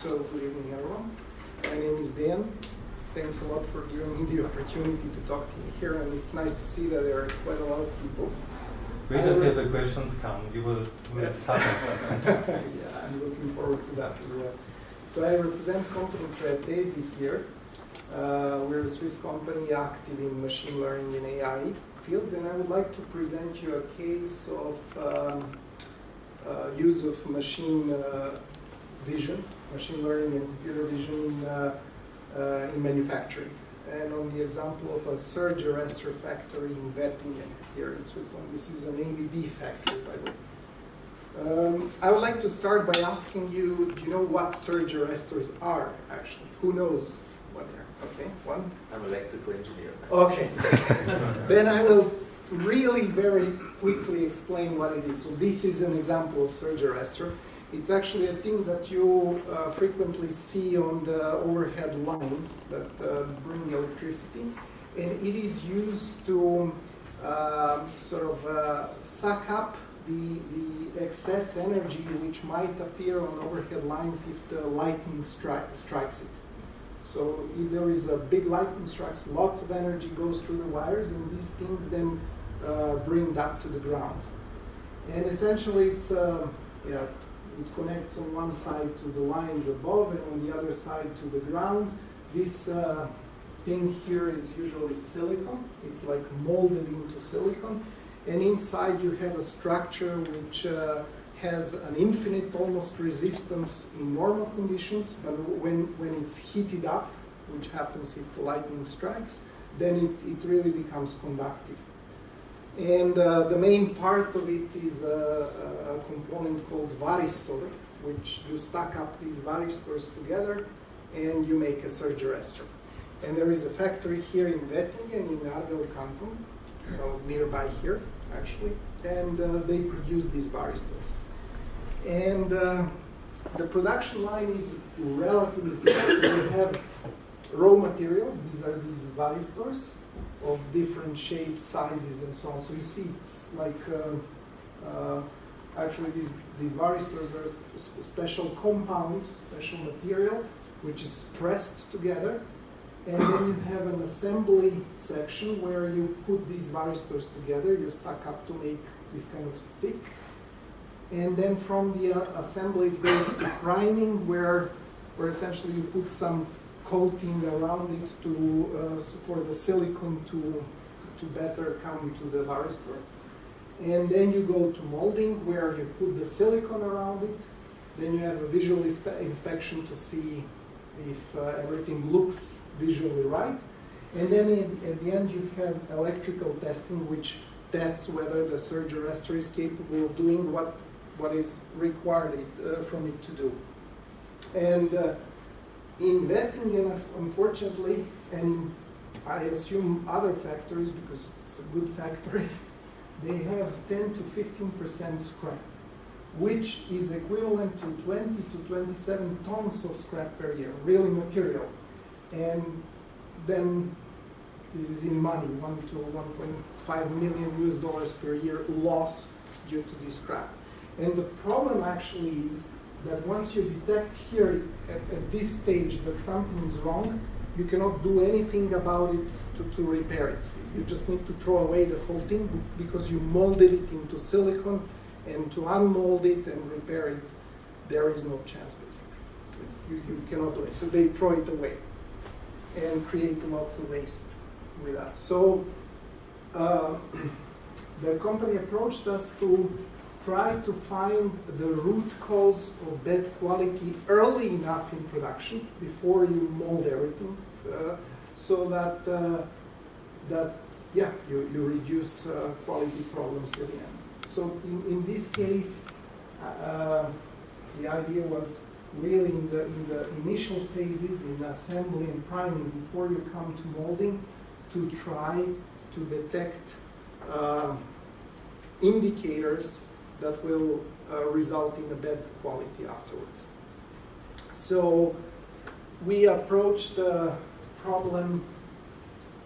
So, good evening, everyone. My name is Dan. Thanks a lot for giving me the opportunity to talk to you here, and it's nice to see that there are quite a lot of people. Wait until the questions come. You will suffer. Yeah, I'm looking forward to that as well. So I represent company Digitalizing here. We're a Swiss company active in machine learning and AI fields, and I would like to present you a case of use of machine vision, machine learning and computer vision in manufacturing. And on the example of a surge arrestor factory in Wettingen here in Switzerland. This is an ABB factory, by the way. I would like to start by asking you, do you know what surge arrestors are, actually? Who knows what they are? Okay, one? I'm an electrical engineer. Okay. Then I will really very quickly explain what it is. So this is an example of surge arrestor. It's actually a thing that you frequently see on the overhead lines that bring electricity, and it is used to suck up the excess energy which might appear on overhead lines if the lightning strikes it. So if there is a big lightning strikes, lots of energy goes through the wires, and these things then bring that to the ground. And essentially it's it connects on one side to the lines above and on the other side to the ground. This thing here is usually silicon. It's like molded into silicon. And inside you have a structure which has an infinite almost resistance in normal conditions, but when it's heated up, which happens if the lightning strikes, then it really becomes conductive. And the main part of it is a component called varistor, which you stack up these varistors together and you make a surge arrestor. And there is a factory here in Wettingen, in Aargau canton, nearby here, actually, and they produce these varistors. And the production line is relatively simple. So we have raw materials. These are these varistors of different shapes, sizes, and so on. So you see, it's like actually these varistors are a special compound, special material, which is pressed together. And then you have an assembly section where you put these varistors together. You stack up to make this kind of stick. And then from the assembly it goes to priming, where essentially you put some coating around it for the silicon to better come to the varistor. And then you go to molding, where you put the silicon around it. Then you have a visual inspection to see if everything looks visually right. And then at the end you have electrical testing, which tests whether the surge arrestor is capable of doing what is required from it to do. And in Wettingen, unfortunately, and I assume other factories, because it's a good factory, they have 10 to 15% scrap, which is equivalent to 20 to 27 tons of scrap per year, really material. And then this is in money, 1 to 1.5 million US dollars per year loss due to this scrap. And the problem actually is that once you detect here at this stage that something is wrong, you cannot do anything about it to repair it. You just need to throw away the whole thing because you molded it into silicon, and to unmold it and repair it, there is no chance, basically. You cannot do it. So they throw it away and create lots of waste with that. So the company approached us to try to find the root cause of bad quality early enough in production before you mold everything, so that you reduce quality problems at the end. So in this case, the idea was really in the initial phases, in assembly and priming, before you come to molding, to try to detect indicators that will result in a bad quality afterwards. So we approached the problem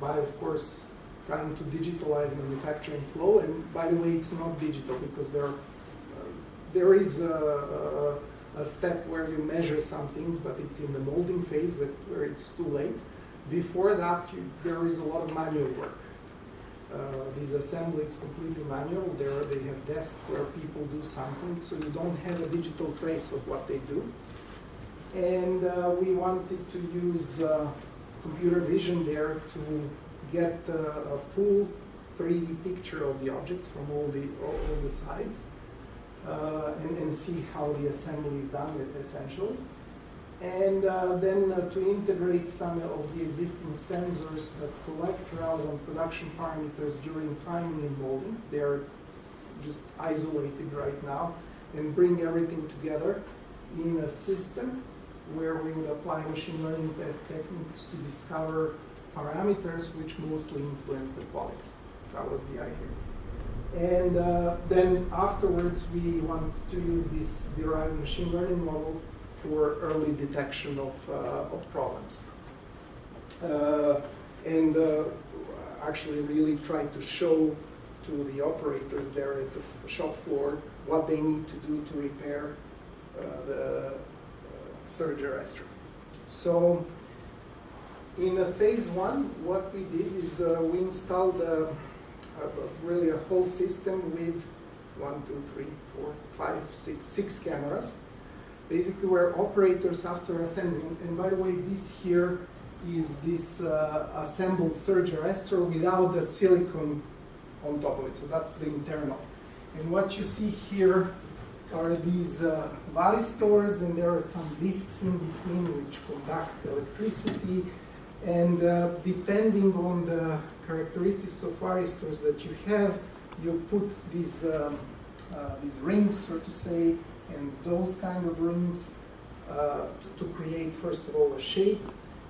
by, of course, trying to digitalize manufacturing flow. And by the way, it's not digital because there is a step where you measure some things, but it's in the molding phase where it's too late. Before that, there is a lot of manual work. These assemblies completely manual. They have desks where people do something, so you don't have a digital trace of what they do. And we wanted to use computer vision there to get a full 3D picture of the objects from all the sides and see how the assembly is done essentially. And then to integrate some of the existing sensors that collect relevant production parameters during timing and molding. They're just isolated right now, and bring everything together in a system where we would apply machine learning test techniques to discover parameters which mostly influence the quality. That was the idea. And then afterwards, we want to use this derived machine learning model for early detection of problems. And actually really try to show to the operators there at the shop floor what they need to do to repair the surge arrestor. So in phase one, what we did is we installed really a whole system with 1, 2, 3, 4, 5, 6 cameras. Basically, where operators after assembling, and by the way, this here is this assembled surge arrestor without the silicone on top of it. So that's the internal. And what you see here are these varistors, and there are some discs in between which conduct electricity. And depending on the characteristics of varistors that you have, you put these rings, so to say, and those kind of rings to create, first of all, a shape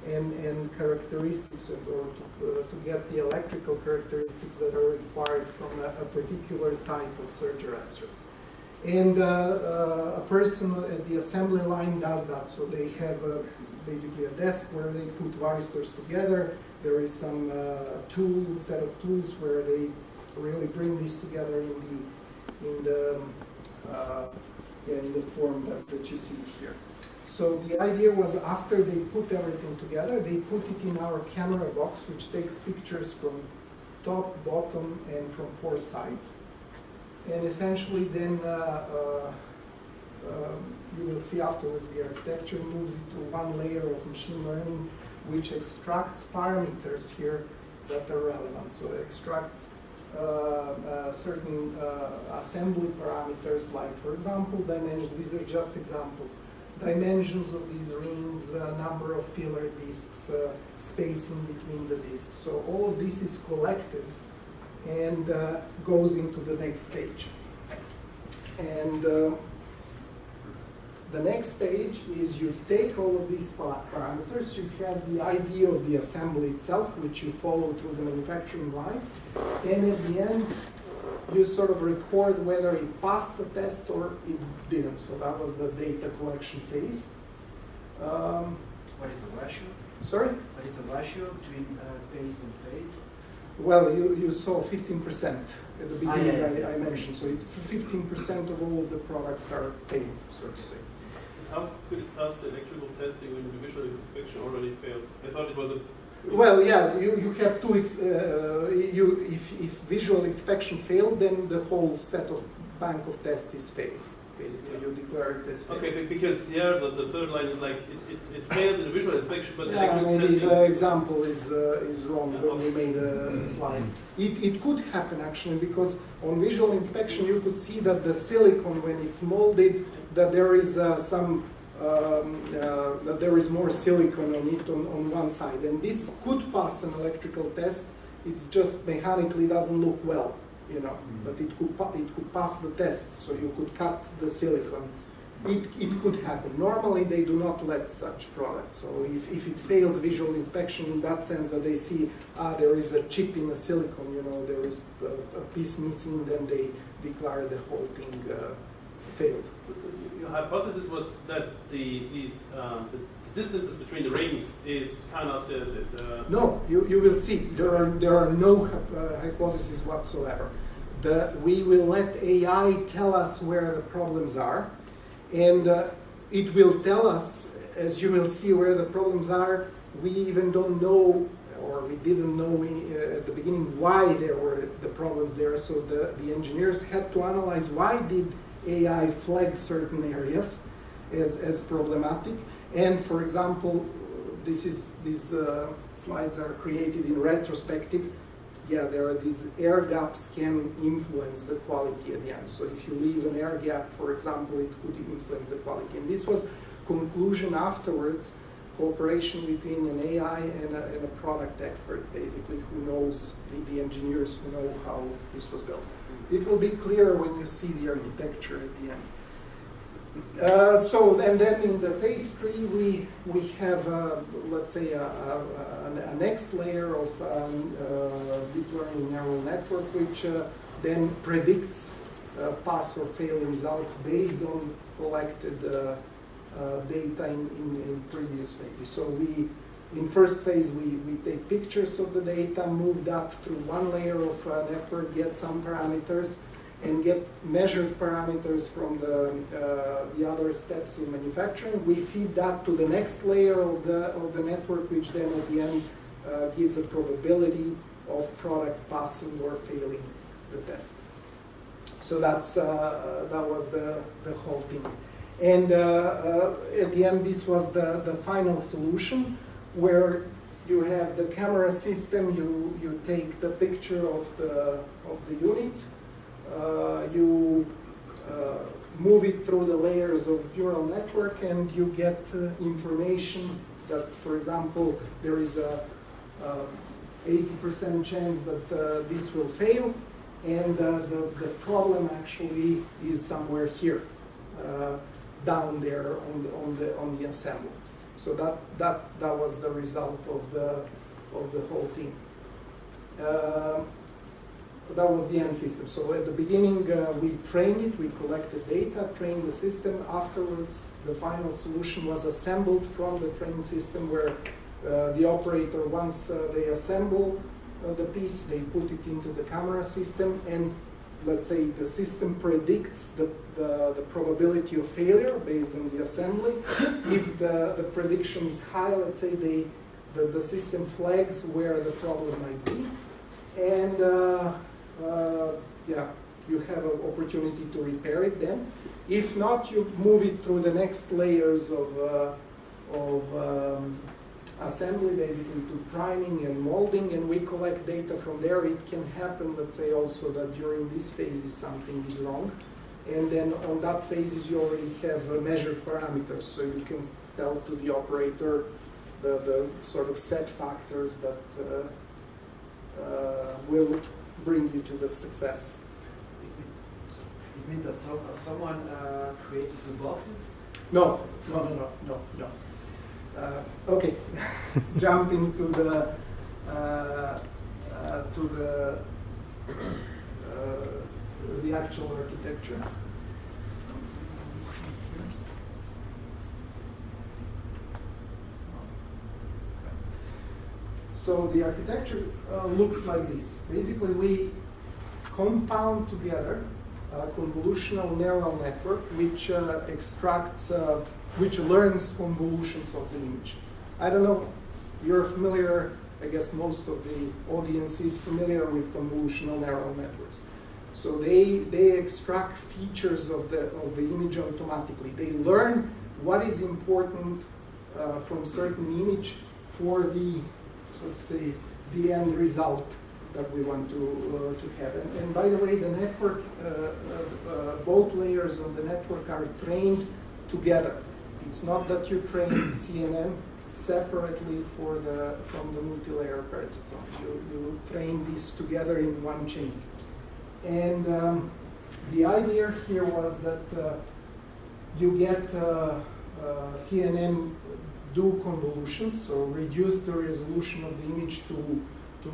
and characteristics, or to get the electrical characteristics that are required from a particular type of surge arrestor. And a person at the assembly line does that. So they have basically a desk where they put varistors together. There is some set of tools where they really bring these together in the form that you see here. So the idea was, after they put everything together, they put it in our camera box, which takes pictures from top, bottom, and from 4 sides. And essentially then you will see afterwards the architecture moves into one layer of machine learning, which extracts parameters here that are relevant. So it extracts certain assembly parameters, like, for example, dimensions. These are just examples. Dimensions of these rings, number of filler discs, spacing between the discs. So all of this is collected and goes into the next stage. And the next stage is you take all of these parameters, you have the idea of the assembly itself, which you follow through the manufacturing line, and at the end, you sort of record whether it passed the test or it didn't. So that was the data collection phase. What is the ratio? Sorry? What is the ratio between paste and fade? Well, you saw 15% at the beginning. Yeah. I mentioned. So 15% of all of the products are paid, so to say. How could it pass the electrical testing when the visual inspection already failed? I thought it was a... Well, yeah, you have two. If visual inspection failed, then the whole set of bank of tests is failed. Basically, you declare it as failed. Okay, because here the third line is like it failed in the visual inspection, but Yeah, electrical maybe testing. the example is wrong when we made a slide. It could happen actually, because on visual inspection you could see that the silicone, when it's molded, that there is that there is more silicone on it on one side, and this could pass an electrical test. It's just mechanically doesn't look well, you know, but it could pass the test, so you could cut the silicone. It could happen. Normally they do not let such products. So if it fails visual inspection in that sense that they see there is a chip in the silicone, you know, there is a piece missing, then they declare the whole thing failed. So your hypothesis was that the distances between the rings is kind of the No, you will see. There are no hypotheses whatsoever. We will let AI tell us where the problems are, and it will tell us, as you will see, where the problems are. We even don't know, or we didn't know at the beginning why there were the problems there. So the engineers had to analyze why did AI flag certain areas as problematic. And for example, these slides are created in retrospective. Yeah, there are these air gaps can influence the quality at the end. So if you leave an air gap, for example, it could influence the quality. And this was conclusion afterwards, cooperation between an AI and a product expert, basically, who knows, the engineers who know how this was built. It will be clearer when you see the architecture at the end. And then in the phase 3, we have, let's say, a next layer of deep learning neural network, which then predicts pass or fail results based on collected data in previous phases. So in first phase, we take pictures of the data, move that through one layer of network, get some parameters, and get measured parameters from the other steps in manufacturing. We feed that to the next layer of the network, which then at the end gives a probability of product passing or failing the test. So that was the whole thing. And at the end, this was the final solution, where you have the camera system. You take the picture of the unit. You move it through the layers of neural network, and you get information that, for example, there is a 80% chance that this will fail, and the problem actually is somewhere here, down there on the assembly. So that was the result of the whole thing. That was the end system. So at the beginning, we trained it, we collected data, trained the system. Afterwards, the final solution was assembled from the trained system, where the operator, once they assemble the piece, they put it into the camera system, and let's say the system predicts the probability of failure based on the assembly. If the prediction is high, let's say the system flags where the problem might be, and yeah, you have an opportunity to repair it then. If not, you move it through the next layers of assembly, basically to priming and molding, and we collect data from there. It can happen, let's say, also that during this phase something is wrong, and then on that phases you already have measured parameters, so you can tell to the operator the sort of set factors that will bring you to the success. It means that someone created the boxes? No. Okay, jump into the actual architecture. So the architecture looks like this. Basically, we compound together a convolutional neural network which extracts, which learns convolutions of the image. I don't know, you're familiar, I guess most of the audience is familiar with convolutional neural networks. So they extract features of the image automatically. They learn what is important from certain image for the, so to say, the end result that we want to have. And by the way, the network, both layers of the network are trained together. It's not that you train CNN separately from the multi-layer perceptron. You train these together in one chain. And the idea here was that you get CNN do convolutions, so reduce the resolution of the image to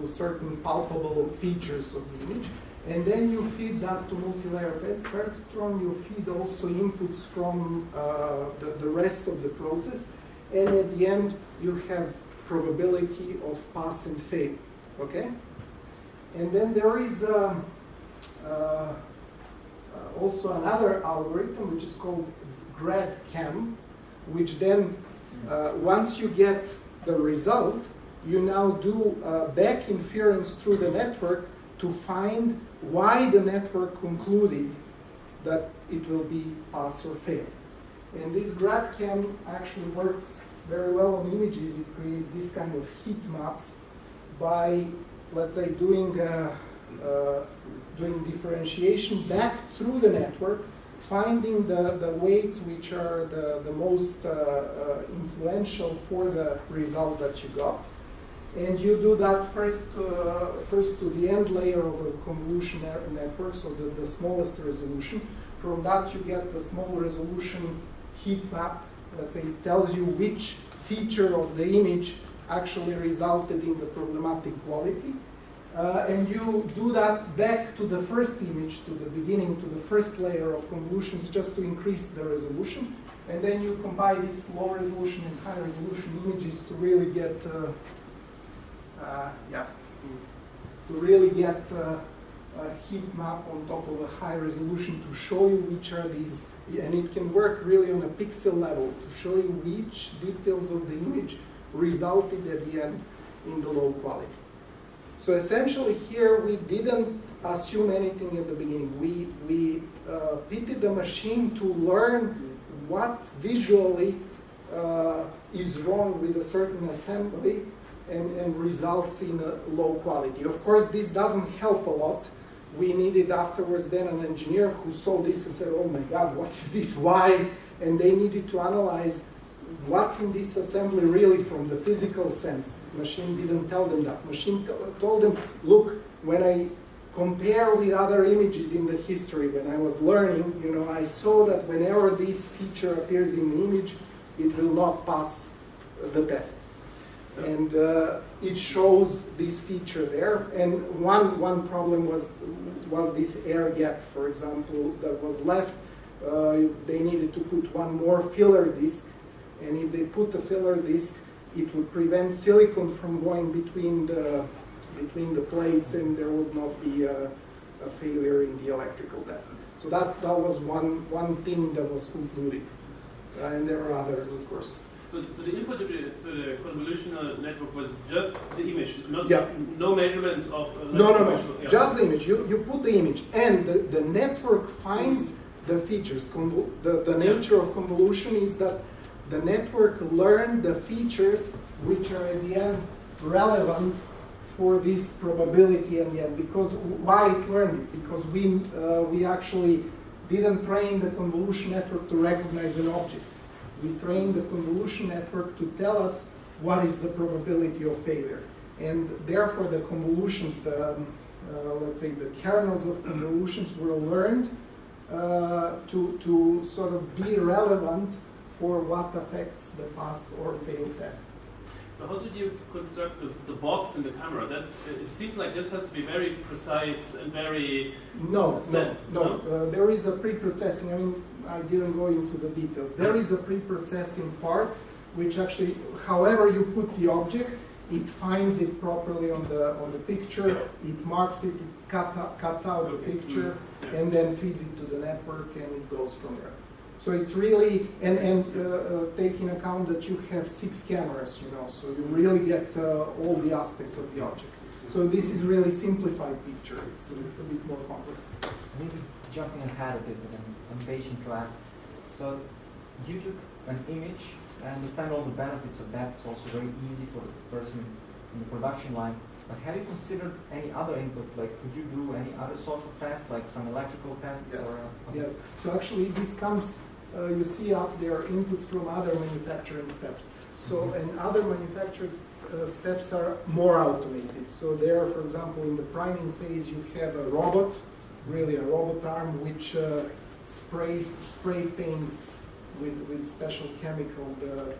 certain palpable features of the image, and then you feed that to multi-layer perceptron. You feed also inputs from the rest of the process, and at the end you have probability of pass and fail. Okay, and then there is also another algorithm which is called GradCam, which then, once you get the result, you now do back inference through the network to find why the network concluded that it will be pass or fail. And this GraphCam actually works very well on images. It creates this kind of heat maps by, let's say, doing differentiation back through the network, finding the weights which are the most influential for the result that you got. And you do that first to the end layer of a convolution network, so the smallest resolution. From that you get the small resolution heat map. Let's say it tells you which feature of the image actually resulted in the problematic quality. And you do that back to the first image, to the beginning, to the first layer of convolutions, just to increase the resolution. And then you combine these low resolution and high resolution images to really get a heat map on top of a high resolution to show you which are these, and it can work really on a pixel level to show you which details of the image resulted at the end in the low quality. So essentially here we didn't assume anything at the beginning. We pitted the machine to learn what visually is wrong with a certain assembly and results in a low quality. Of course, this doesn't help a lot. We needed afterwards then an engineer who saw this and said, oh my God, what is this, why? And they needed to analyze what in this assembly really from the physical sense. Machine didn't tell them that. Machine told them, look, when I compare with other images in the history, when I was learning, I saw that whenever this feature appears in the image, it will not pass the test. And it shows this feature there. And one problem was this air gap, for example, that was left. They needed to put one more filler disc. And if they put a filler disc, it would prevent silicon from going between the plates, and there would not be a failure in the electrical test. So that was one thing that was concluded. And there are others, of course. So the input to the convolutional network was just the image, Yeah. no measurements of... No, yeah. Just the image. You put the image, and the network finds the features. The nature of convolution is that the network learned the features which are at the end relevant for this probability in the end. Because why it learned it? Because we actually didn't train the convolution network to recognize an object. We trained the convolution network to tell us what is the probability of failure. And therefore the convolutions, let's say the kernels of convolutions were learned to sort of be relevant for what affects the pass or fail test. So how did you construct the box in the camera? That it seems like this has to be very precise and very... No. There is a pre-processing. I mean, I didn't go into the details. There is a pre-processing part, which actually, however you put the object, it finds it properly on the picture, it marks it, it cuts out the picture, and then feeds it to the network, and it goes from there. So it's really, and taking account that you have 6 cameras, so you really get all the aspects of the object. So this is really simplified picture. It's a bit more complex. Maybe jumping ahead a bit, but I'm impatient to ask. So you took an image. I understand all the benefits of that. It's also very easy for the person in the production line. But have you considered any other inputs? Like, could you do any other sort of tests, like some electrical tests? Yes. Or, Yes. So actually, this comes. You see up there inputs from other manufacturing steps. So, and other manufacturing steps are more automated. So there, for example, in the priming phase, you have a robot, really a robot arm, which spray paints with special chemical the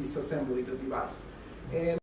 disassembly, the device. And